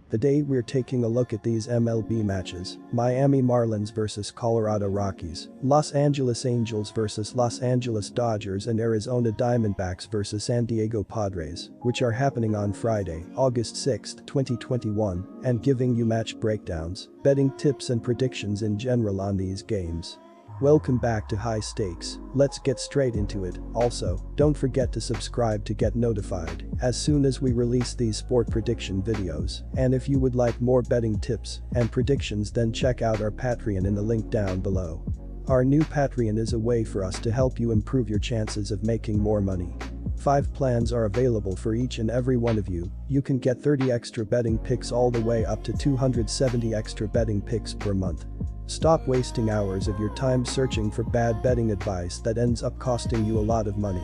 Today we're taking a look at these MLB matches: Miami Marlins vs Colorado Rockies, Los Angeles Angels vs Los Angeles Dodgers, and Arizona Diamondbacks vs San Diego Padres, which are happening on Friday, August 6, 2021, and giving you match breakdowns, betting tips and predictions in general on these games. Welcome back to High Stakes. Let's get straight into it. Also, don't forget to subscribe to get notified as soon as we release these sport prediction videos. And if you would like more betting tips and predictions, then check out our Patreon in the link down below. Our new Patreon is a way for us to help you improve your chances of making more money. 5 plans are available for each and every one of you. You can get 30 extra betting picks all the way up to 270 extra betting picks per month. Stop wasting hours of your time searching for bad betting advice that ends up costing you a lot of money.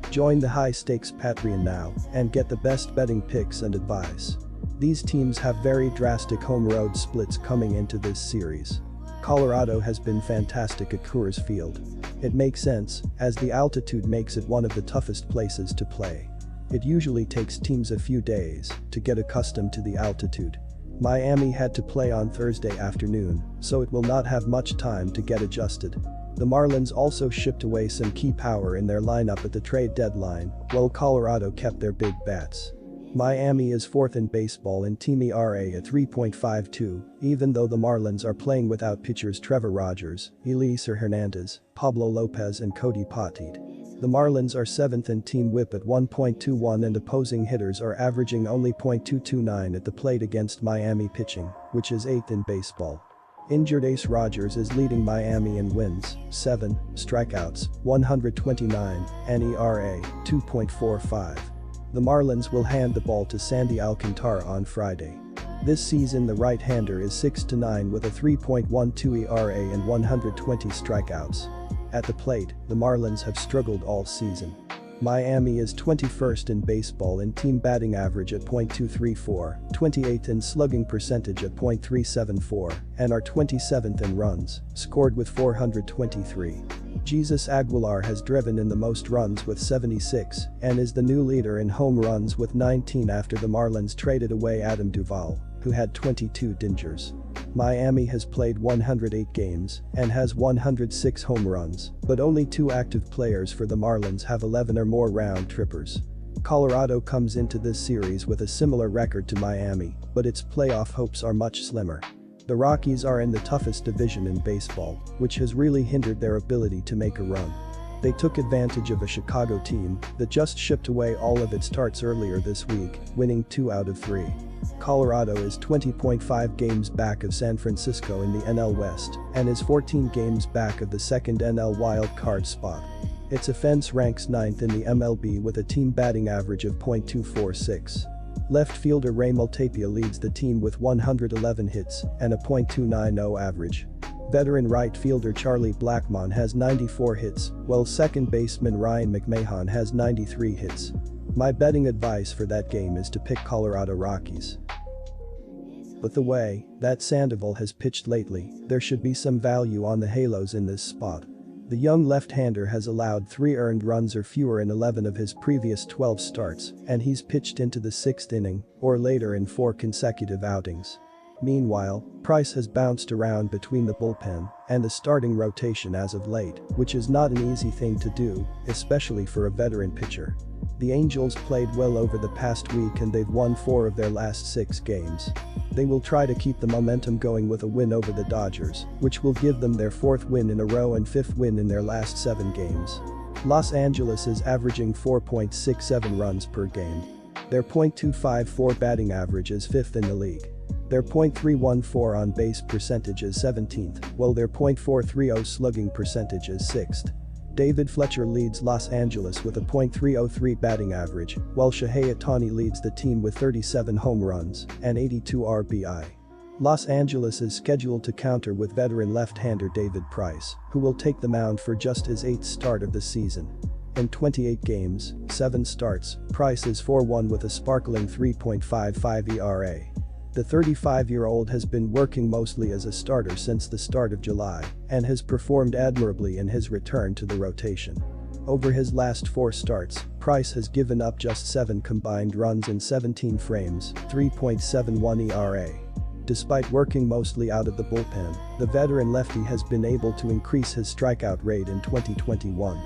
Join the High Stakes Patreon now and get the best betting picks and advice. These teams have very drastic home road splits coming into this series. Colorado has been fantastic at Coors Field. It makes sense, as the altitude makes it one of the toughest places to play. It usually takes teams a few days to get accustomed to the altitude. Miami had to play on Thursday afternoon, so it will not have much time to get adjusted. The Marlins also shipped away some key power in their lineup at the trade deadline, while Colorado kept their big bats. Miami is 4th in baseball in team ERA at 3.52, even though the Marlins are playing without pitchers Trevor Rogers, Elieser Hernandez, Pablo Lopez and Cody Petit. The Marlins are 7th in team whip at 1.21, and opposing hitters are averaging only .229 at the plate against Miami pitching, which is 8th in baseball. Injured Ace Rogers is leading Miami in wins, 7, strikeouts, 129, and ERA, 2.45. The Marlins will hand the ball to Sandy Alcantara on Friday. This season the right-hander is 6-9 with a 3.12 ERA and 120 strikeouts. At the plate, the Marlins have struggled all season. Miami is 21st in baseball in team batting average at .234, 28th in slugging percentage at .374, and are 27th in runs, scored with 423. Jesus Aguilar has driven in the most runs with 76 and is the new leader in home runs with 19 after the Marlins traded away Adam Duvall, who had 22 dingers. Miami has played 108 games and has 106 home runs, but only 2 active players for the Marlins have 11 or more round trippers. Colorado comes into this series with a similar record to Miami, but its playoff hopes are much slimmer. The Rockies are in the toughest division in baseball, which has really hindered their ability to make a run. They took advantage of a Chicago team that just shipped away all of its starts earlier this week, winning 2 out of 3. Colorado is 20.5 games back of San Francisco in the NL West and is 14 games back of the second NL wild card spot. Its offense ranks 9th in the MLB with a team batting average of .246. Left fielder Raimel Tapia leads the team with 111 hits and a .290 average. Veteran right fielder Charlie Blackmon has 94 hits, while second baseman Ryan McMahon has 93 hits. My betting advice for that game is to pick Colorado Rockies. But the way that Sandoval has pitched lately, there should be some value on the Halos in this spot. The young left-hander has allowed 3 earned runs or fewer in 11 of his previous 12 starts, and he's pitched into the 6th inning or later in 4 consecutive outings. Meanwhile, Price has bounced around between the bullpen and the starting rotation as of late, which is not an easy thing to do, especially for a veteran pitcher. The Angels played well over the past week and they've won 4 of their last 6 games. They will try to keep the momentum going with a win over the Dodgers, which will give them their 4th win in a row and 5th win in their last 7 games. Los Angeles is averaging 4.67 runs per game. Their .254 batting average is 5th in the league. Their .314 on base percentage is 17th, while their .430 slugging percentage is 6th. David Fletcher leads Los Angeles with a .303 batting average, while Shohei Ohtani leads the team with 37 home runs and 82 RBI. Los Angeles is scheduled to counter with veteran left-hander David Price, who will take the mound for just his 8th start of the season. In 28 games, 7 starts, Price is 4-1 with a sparkling 3.55 ERA. The 35-year-old has been working mostly as a starter since the start of July and has performed admirably in his return to the rotation. Over his last 4 starts, Price has given up just 7 combined runs in 17 frames, 3.71 ERA. Despite working mostly out of the bullpen, the veteran lefty has been able to increase his strikeout rate in 2021.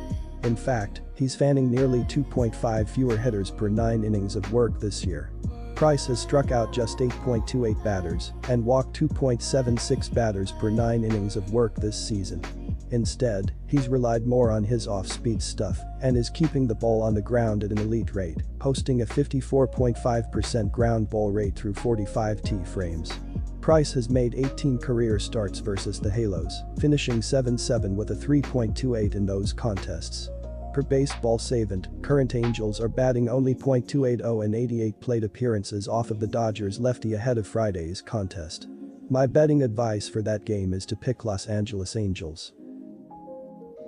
In fact, he's fanning nearly 2.5 fewer hitters per 9 innings of work this year. Price has struck out just 8.28 batters and walked 2.76 batters per 9 innings of work this season. Instead, he's relied more on his off-speed stuff and is keeping the ball on the ground at an elite rate, posting a 54.5% ground ball rate through 45 T frames. Price has made 18 career starts versus the Halos, finishing 7-7 with a 3.28 in those contests. Per Baseball Savant, current Angels are batting only .280 in 88 plate appearances off of the Dodgers lefty ahead of Friday's contest. My betting advice for that game is to pick Los Angeles Angels.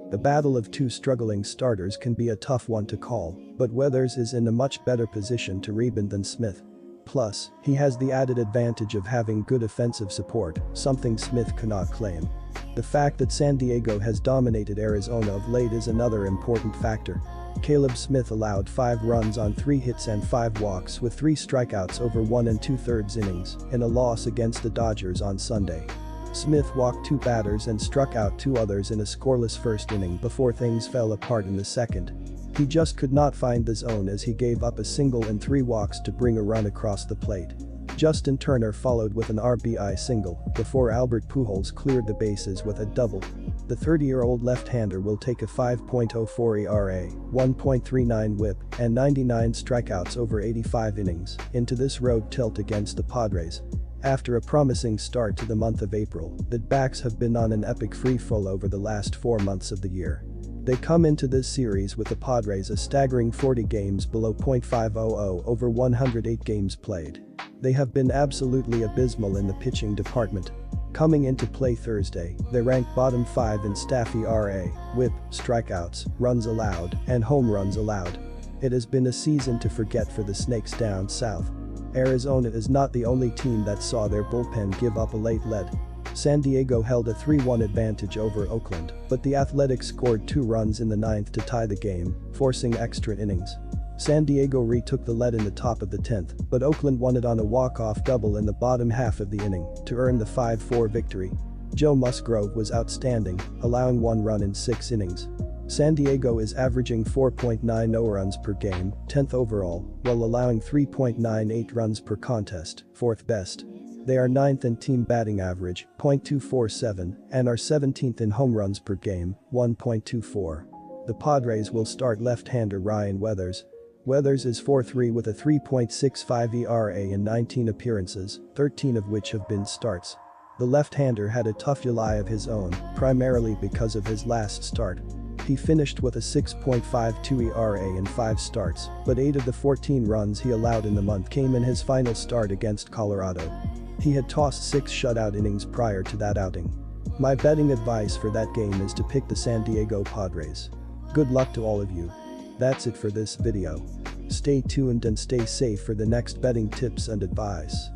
The battle of 2 struggling starters can be a tough one to call, but Weathers is in a much better position to rebound than Smith. Plus, he has the added advantage of having good offensive support, something Smith cannot claim. The fact that San Diego has dominated Arizona of late is another important factor. Caleb Smith allowed 5 runs on 3 hits and 5 walks with 3 strikeouts over 1 2/3 innings in a loss against the Dodgers on Sunday. Smith walked 2 batters and struck out 2 others in a scoreless first inning before things fell apart in the second. He just could not find the zone as he gave up a single and 3 walks to bring a run across the plate. Justin Turner followed with an RBI single before Albert Pujols cleared the bases with a double. The 30-year-old left-hander will take a 5.04 ERA, 1.39 WHIP, and 99 strikeouts over 85 innings into this road tilt against the Padres. After a promising start to the month of April, the backs have been on an epic free-fall over the last 4 months of the year. They come into this series with the Padres a staggering 40 games below .500 over 108 games played. They have been absolutely abysmal in the pitching department. Coming into play Thursday, they rank bottom 5 in staff ERA, WHIP, strikeouts, runs allowed, and home runs allowed. It has been a season to forget for the Snakes down south. Arizona is not the only team that saw their bullpen give up a late lead. San Diego held a 3-1 advantage over Oakland, but the Athletics scored 2 runs in the 9th to tie the game, forcing extra innings. San Diego retook the lead in the top of the 10th, but Oakland won it on a walk-off double in the bottom half of the inning to earn the 5-4 victory. Joe Musgrove was outstanding, allowing 1 run in 6 innings. San Diego is averaging 4.90 runs per game, 10th overall, while allowing 3.98 runs per contest, 4th best. They are 9th in team batting average, .247, and are 17th in home runs per game, 1.24. The Padres will start left-hander Ryan Weathers. Weathers is 4-3 with a 3.65 ERA in 19 appearances, 13 of which have been starts. The left-hander had a tough July of his own, primarily because of his last start. He finished with a 6.52 ERA in 5 starts, but 8 of the 14 runs he allowed in the month came in his final start against Colorado. He had tossed 6 shutout innings prior to that outing. My betting advice for that game is to pick the San Diego Padres. Good luck to all of you. That's it for this video. Stay tuned and stay safe for the next betting tips and advice.